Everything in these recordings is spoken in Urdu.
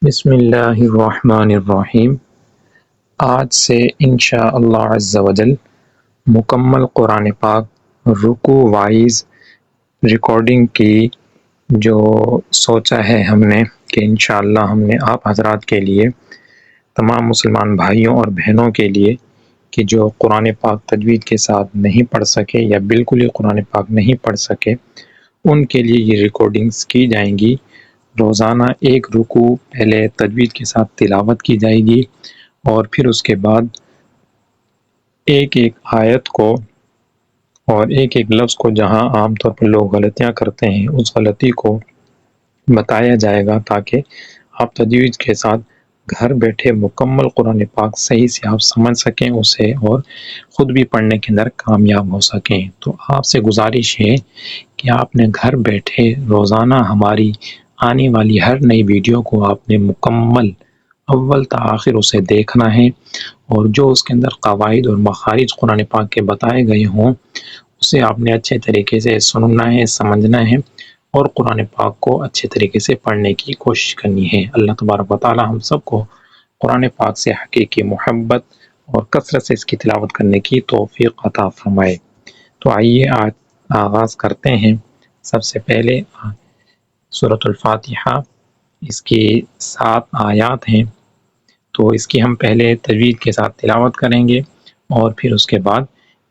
بسم اللہ الرحمن الرحیم۔ آج سے انشاءاللہ عز و جل مکمل قرآن پاک رکوع وائز ریکارڈنگ کی جو سوچا ہے ہم نے کہ انشاءاللہ ہم نے آپ حضرات کے لیے، تمام مسلمان بھائیوں اور بہنوں کے لیے کہ جو قرآن پاک تجوید کے ساتھ نہیں پڑھ سکے یا بالکل ہی قرآن پاک نہیں پڑھ سکے، ان کے لیے یہ ریکارڈنگز کی جائیں گی۔ روزانہ ایک رکوع پہلے تجوید کے ساتھ تلاوت کی جائے گی اور پھر اس کے بعد ایک ایک آیت کو اور ایک ایک لفظ کو جہاں عام طور پر لوگ غلطیاں کرتے ہیں اس غلطی کو بتایا جائے گا تاکہ آپ تجوید کے ساتھ گھر بیٹھے مکمل قرآن پاک صحیح سے آپ سمجھ سکیں اسے اور خود بھی پڑھنے کے اندر کامیاب ہو سکیں۔ تو آپ سے گزارش ہے کہ آپ نے گھر بیٹھے روزانہ ہماری آنے والی ہر نئی ویڈیو کو آپ نے مکمل اول تا آخر اسے دیکھنا ہے، اور جو اس کے اندر قواعد اور مخارج قرآن پاک کے بتائے گئے ہوں اسے آپ نے اچھے طریقے سے سننا ہے، سمجھنا ہے اور قرآن پاک کو اچھے طریقے سے پڑھنے کی کوشش کرنی ہے۔ اللہ تبارک و تعالی ہم سب کو قرآن پاک سے حقیقی محبت اور کثرت سے اس کی تلاوت کرنے کی توفیق عطا فرمائے۔ تو آئیے آج آغاز کرتے ہیں۔ سب سے پہلے سورۃ الفاتحہ، اس کی 7 آیات ہیں، تو اس کی ہم پہلے تجوید کے ساتھ تلاوت کریں گے اور پھر اس کے بعد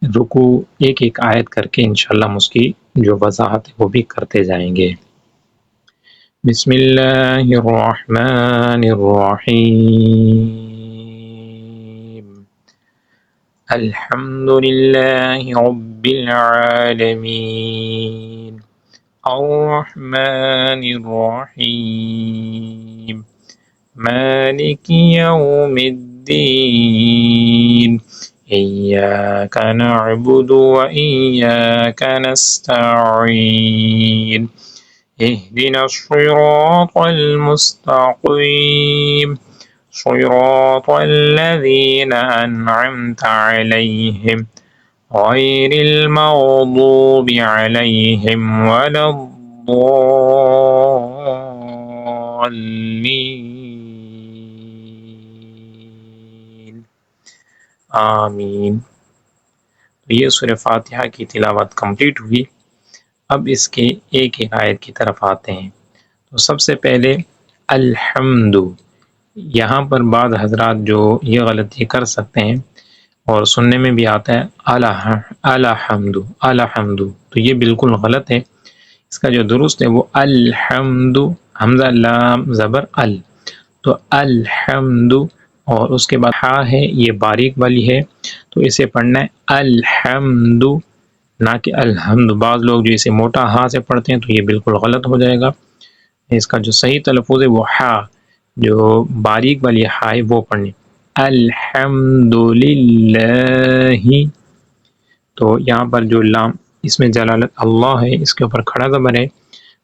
رکوع ایک ایک آیت کر کے انشاءاللہ ہم اس کی جو وضاحت ہے وہ بھی کرتے جائیں گے۔ بسم اللہ الرحمن الرحیم، الحمد للہ رب العالمین، الرحمن الرحیم، مالک یوم الدین، ایاک نعبد و ایاک نستعین، اہدنا الصراط المستقیم، صراط الذین انعمت علیہم غیر المغضوب علیہم ولا الضالین، آمین۔ تو یہ سورہ فاتحہ کی تلاوت کمپلیٹ ہوئی۔ اب اس کے ایک ایک آیت کی طرف آتے ہیں۔ تو سب سے پہلے الحمد، یہاں پر بعض حضرات جو یہ غلطی کر سکتے ہیں اور سننے میں بھی آتا ہے الحمد الحمد، تو یہ بالکل غلط ہے۔ اس کا جو درست ہے وہ الحمد، حمزہ لام زبر ال، تو الحمد، اور اس کے بعد ہا ہے یہ باریک والی ہے تو اسے پڑھنا ہے الحمد نہ کہ الحمد۔ بعض لوگ جو اسے موٹا ہا سے پڑھتے ہیں تو یہ بالکل غلط ہو جائے گا۔ اس کا جو صحیح تلفظ ہے وہ ہا، جو باریک والی ہا ہے وہ پڑھنی الحمدللہ۔ تو یہاں پر جو لام اس میں جلالت اللہ ہے، اس کے اوپر کھڑا زبر ہے،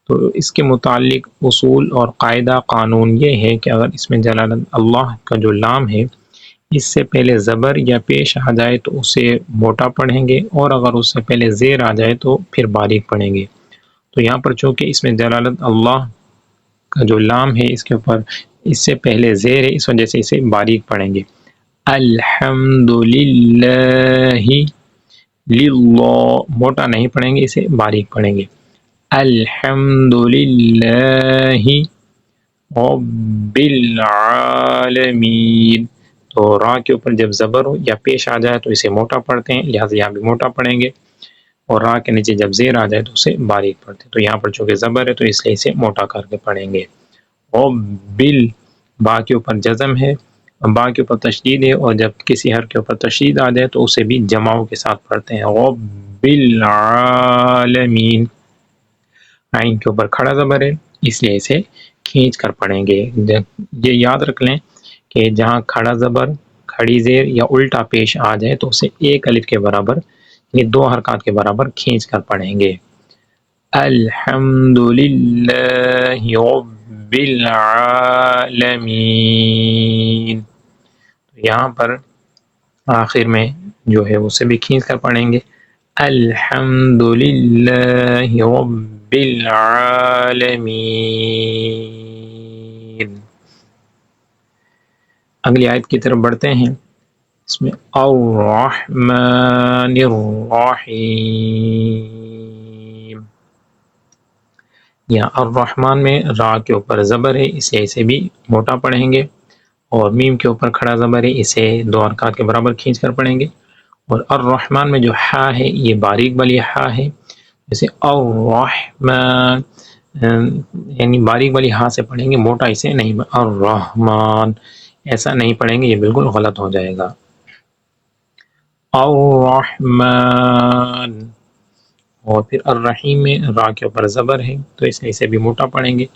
تو اس کے متعلق اصول اور قاعدہ قانون یہ ہے کہ اگر اس میں جلالت اللہ کا جو لام ہے اس سے پہلے زبر یا پیش آ جائے تو اسے موٹا پڑھیں گے، اور اگر اس سے پہلے زیر آ جائے تو پھر باریک پڑھیں گے۔ تو یہاں پر چونکہ اس میں جلالت اللہ کا جو لام ہے اس کے اوپر اس سے پہلے زیر ہے، اس وجہ سے اسے باریک پڑھیں گے الحمدللہ، للہ موٹا نہیں پڑھیں گے، اسے باریک پڑھیں گے الحمدللہ رب العالمین۔ تو را کے اوپر جب زبر ہو یا پیش آ جائے تو اسے موٹا پڑھتے ہیں، لہٰذا یہاں بھی موٹا پڑھیں گے، اور را کے نیچے جب زیر آ جائے تو اسے باریک پڑھتے ہیں۔ تو یہاں پر چونکہ زبر ہے تو اس لیے اسے موٹا کر کے پڑھیں گے۔ رب، با کے اوپر جزم ہے، با کے اوپر تشدید ہے، اور جب کسی حرف کے اوپر تشدید آ جائے تو اسے بھی جماؤں کے ساتھ پڑھتے ہیں رب العالمین۔ عین کے اوپر کھڑا زبر ہے اس لیے اسے کھینچ کر پڑھیں گے۔ یہ یاد رکھ لیں کہ جہاں کھڑا زبر، کھڑی زیر یا الٹا پیش آ جائے تو اسے ایک الف کے برابر، یعنی 2 حرکات کے برابر کھینچ کر پڑھیں گے الحمدللہ رب العالمین۔ یہاں پر آخر میں جو ہے اسے بھی کھینچ کر پڑھیں گے الحمدللہ رب العالمین۔ اگلی آیت کی طرف بڑھتے ہیں. اس میں الرحمن الرحیم. یہاں الرحمن میں را کے اوپر زبر ہے، اسے بھی موٹا پڑھیں گے، اور میم کے اوپر کھڑا زبر ہے، اسے 2 حرکات کے برابر کھینچ کر پڑھیں گے. اور الرحمن میں جو ہا ہے یہ باریک والی ہا ہے، جیسے الرحمن یعنی باریک والی ہا سے پڑھیں گے، موٹا اسے نہیں. الرحمن ایسا نہیں پڑھیں گے، یہ بالکل غلط ہو جائے گا. الرحمن. اور پھر الرحیم میں را کے اوپر زبر ہے تو اسے بھی موٹا پڑھیں گے.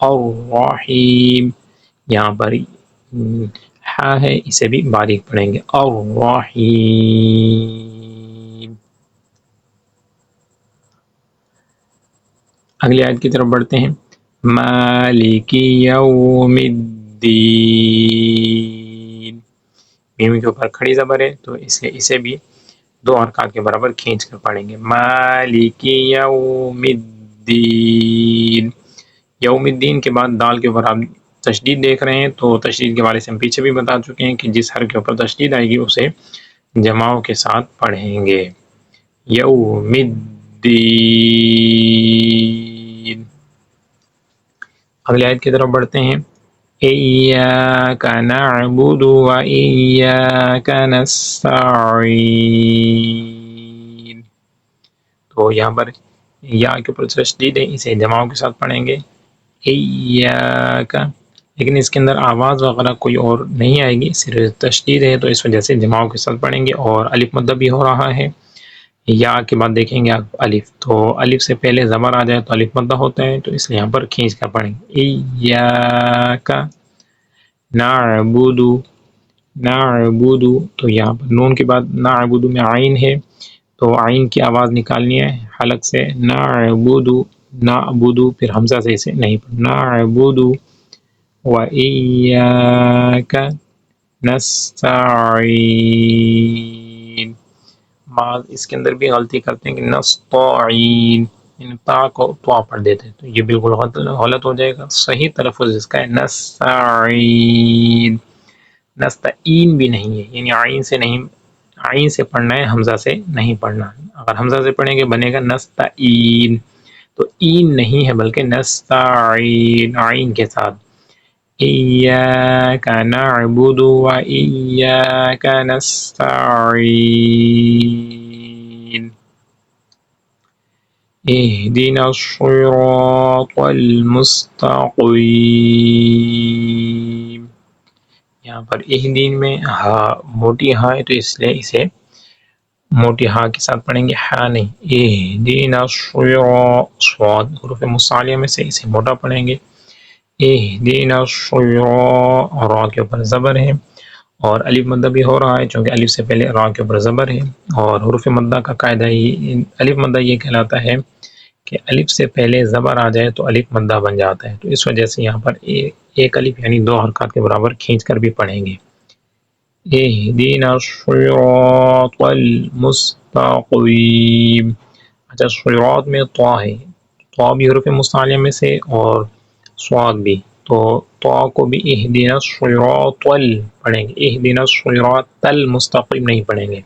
الرحیم یہاں پر ہا ہے، اسے بھی باریک پڑھیں گے. الرحیم. اگلی آیت کی طرف بڑھتے ہیں. مالک یوم الدین. میم کے اوپر کھڑی زبر ہے تو اسے بھی 2 حرکات کے برابر کھینچ کر پڑھیں گے. مالک یوم الدین. یوم الدین کے بعد دال کے اوپر آپ تشدید دیکھ رہے ہیں، تو تشدید کے بارے سے ہم پیچھے بھی بتا چکے ہیں کہ جس حرف کے اوپر تشدید آئے گی اسے جماؤں کے ساتھ پڑھیں گے. یوم الدین. اگلی آیت کی طرف بڑھتے ہیں. ایاک نعبد و ایاک نستعین. تو یہاں پر یا کے اوپر تشدید ہے، اسے جماؤں کے ساتھ پڑھیں گے. ایاک، لیکن اس کے اندر آواز وغیرہ کوئی اور نہیں آئے گی، صرف تشدید ہے تو اس وجہ سے جماؤں کے ساتھ پڑھیں گے. اور الف مدہ بھی ہو رہا ہے. یا کے بعد دیکھیں گے آپ الف، تو الف سے پہلے زبر آ جائے تو الف مدہ ہوتا ہے، تو اس لیے یہاں پر کھینچ کر پڑھیں گے. ایاک نعبد. نعبد، تو یہاں پر نون کے بعد نعبد میں عین ہے تو عین کی آواز نکالنی ہے حلق سے. نعبد. نعبد پھر حمزہ سے اسے نہیں پڑھنا. نعبد و ایاک نستعین. اس کے اندر بھی غلطی کرتے ہیں کہ نستعین، تا کو تو پڑھ دیتے ہیں، تو یہ بالکل غلط ہو جائے گا. صحیح تلفظ اس کا ہے نستعین. نستعین بھی نہیں ہے، یعنی عین سے نہیں، عین سے پڑھنا ہے، حمزہ سے نہیں پڑھنا. اگر حمزہ سے پڑھیں گے بنے گا نستعین، تو این نہیں ہے بلکہ نستعین عین کے ساتھ. ایاک نعبد و ایاک نستعین. اهدنا الصراط المستقیم. یہاں پر اہدین میں ہا موٹی ہا ہے تو اس لیے اسے موٹی ہا کے ساتھ پڑھیں گے، ہا نہیں. اہدنا الصراط، صاد حروف مصالحہ میں سے اسے موٹا پڑھیں گے. اہدنا الصراط، را کے اوپر زبر ہے اور الف مدہ بھی ہو رہا ہے چونکہ الف سے پہلے را کے اوپر زبر ہے. اور حروف مدہ کا قاعدہ الف مدہ یہ کہلاتا ہے کہ الف سے پہلے زبر آ جائے تو الف مدہ بن جاتا ہے، تو اس وجہ سے یہاں پر ایک الف یعنی 2 حرکات کے برابر کھینچ کر بھی پڑھیں گے. اہدنا الصراط المستقیم. اچھا، صراط میں طا ہے، طا بھی حروف مصالحہ میں سے اور صاد بھی، تو طا کو بھی اہدنا الصراط پڑھیں گے. اہدنا الصراط المستقیم نہیں پڑھیں گے.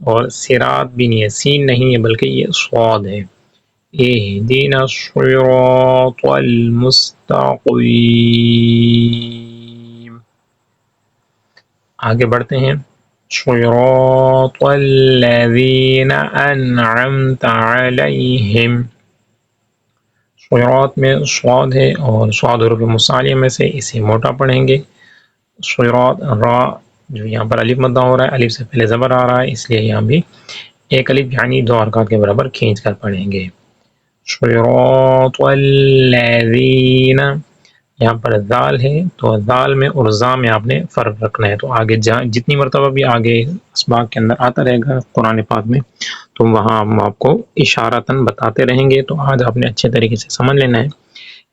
اور صراط بھی نہیں ہے، سین نہیں ہے بلکہ یہ صاد ہے. اهدنا الصراط المستقیم. آگے بڑھتے ہیں. صراط الذین انعمت علیہم. صراط میں صاد ہے اور صاد حروف مصالحہ میں سے اسے موٹا پڑھیں گے. صراط را جو یہاں پر الف مدہ ہو رہا ہے، الف سے پہلے زبر آ رہا ہے، اس لیے یہاں بھی ایک الف یعنی 2 حرکات کے برابر کھینچ کر پڑھیں گے. صراط الذین، یہاں پر ذال ہے تو ذال میں اور ذا میں آپ نے فرق رکھنا ہے. تو آگے جتنی مرتبہ بھی آگے اسباق کے اندر آتا رہے گا قرآن پاک میں تو وہاں ہم آپ کو اشارتاً بتاتے رہیں گے. تو آج آپ نے اچھے طریقے سے سمجھ لینا ہے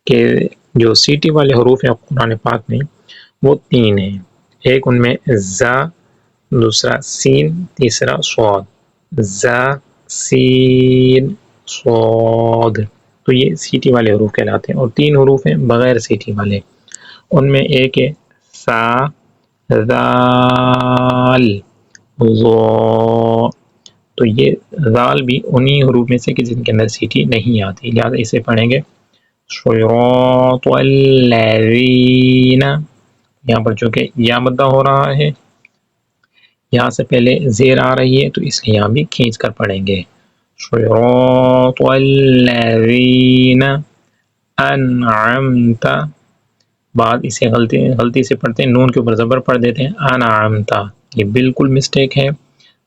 کہ جو سیٹی والے حروف ہیں قرآن پاک میں وہ 3 ہیں. ایک ان میں زا، دوسرا سین، تیسرا صاد. زا، سین، صاد، تو یہ سیٹی والے حروف کہلاتے ہیں. اور 3 حروف ہیں بغیر سیٹی والے، ان میں ایک ہے سا، ذال ظا، تو یہ ذال بھی انہی حروف میں سے کہ جن کے اندر سیٹی نہیں آتی، لہٰذا اسے پڑھیں گے صراط الذین، یہاں پر چونکہ یا مدہ ہو رہا ہے، یہاں سے پہلے زیر آ رہی ہے تو اس لیے یہاں بھی کھینچ کر پڑھیں گے صراط الذین انعمت، بعد اسے غلطی سے پڑھتے ہیں، نون کے اوپر زبر پڑھ دیتے ہیں انعمت، یہ بالکل مسٹیک ہے،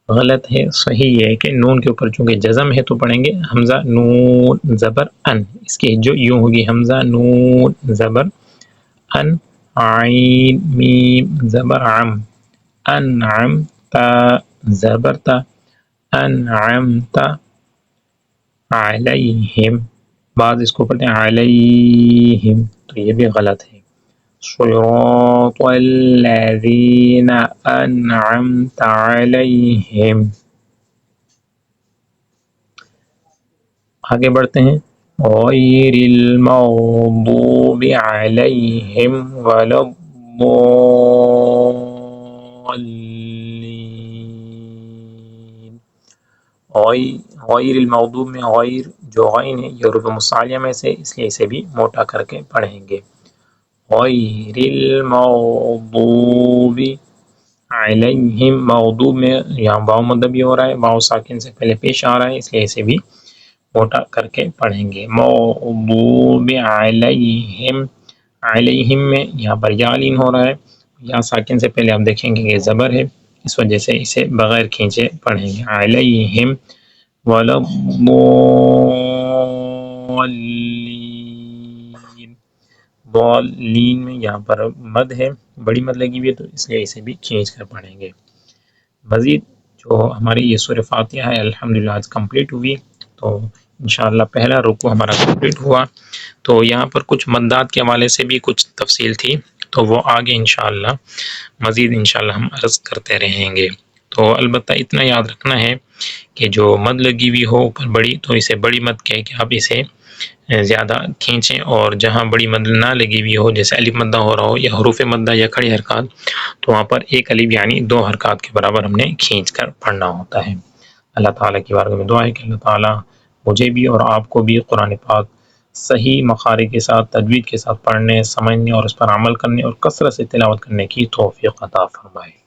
غلط ہے۔ صحیح یہ ہے کہ نون کے اوپر چونکہ جزم ہے تو پڑھیں گے حمزہ نون زبر ان، اس کی جو یوں ہوگی حمزہ نون زبر ان، عین میم زبر عم، انعمت زبر تا، انعمت علیہم، بعض اس کو پڑھتے ہیں علیہم تو یہ بھی غلط ہے۔ صراط الذین انعمت علیہم۔ آگے بڑھتے ہیں غیر المغضوب علیہم ولا الضالین، غیر المغضوب میں غیر جو غین ہے یہ حروف مصعلیہ میں سے، اس لیے اسے بھی موٹا کر کے پڑھیں گے غیر المغضوب علیہم، مغضوب میں یہاں واو مدہ بھی ہو رہا ہے، واو ساکن سے پہلے پیش آ رہا ہے، اس لیے اسے بھی موٹا کر کے پڑھیں گے مغضوب علیہم، علیہم میں یہاں پر یا لین ہو رہا ہے، یا ساکن سے پہلے آپ دیکھیں گے یہ زبر ہے، اس وجہ سے اسے بغیر کھینچے پڑھیں گے علیہم ولا الضالین، ضالین میں یہاں پر مد ہے، بڑی مد لگی ہوئی ہے تو اس لیے اسے بھی کھینچ کر پڑھیں گے۔ مزید جو ہماری یہ سورہ فاتحہ ہے الحمدللہ آج کمپلیٹ ہوئی، تو انشاءاللہ پہلا رکوع ہمارا کمپلیٹ ہوا، تو یہاں پر کچھ مدات کے حوالے سے بھی کچھ تفصیل تھی، تو وہ آگے انشاءاللہ مزید انشاءاللہ ہم عرض کرتے رہیں گے۔ تو البتہ اتنا یاد رکھنا ہے کہ جو مد لگی ہوئی ہو اوپر بڑی تو اسے بڑی مد کہہ کے آپ اسے زیادہ کھینچیں، اور جہاں بڑی مد نہ لگی ہوئی ہو جیسے الف مدہ ہو رہا ہو یا حروف مدہ یا کھڑی حرکات، تو وہاں پر ایک الف یعنی 2 حرکات کے برابر ہم نے کھینچ کر پڑھنا ہوتا ہے۔ اللہ تعالیٰ کی بارگاہ میں دعا ہے کہ اللہ تعالیٰ مجھے بھی اور آپ کو بھی قرآن پاک صحیح مخارج کے ساتھ تجوید کے ساتھ پڑھنے، سمجھنے اور اس پر عمل کرنے اور کثرت سے تلاوت کرنے کی توفیق عطا فرمائے۔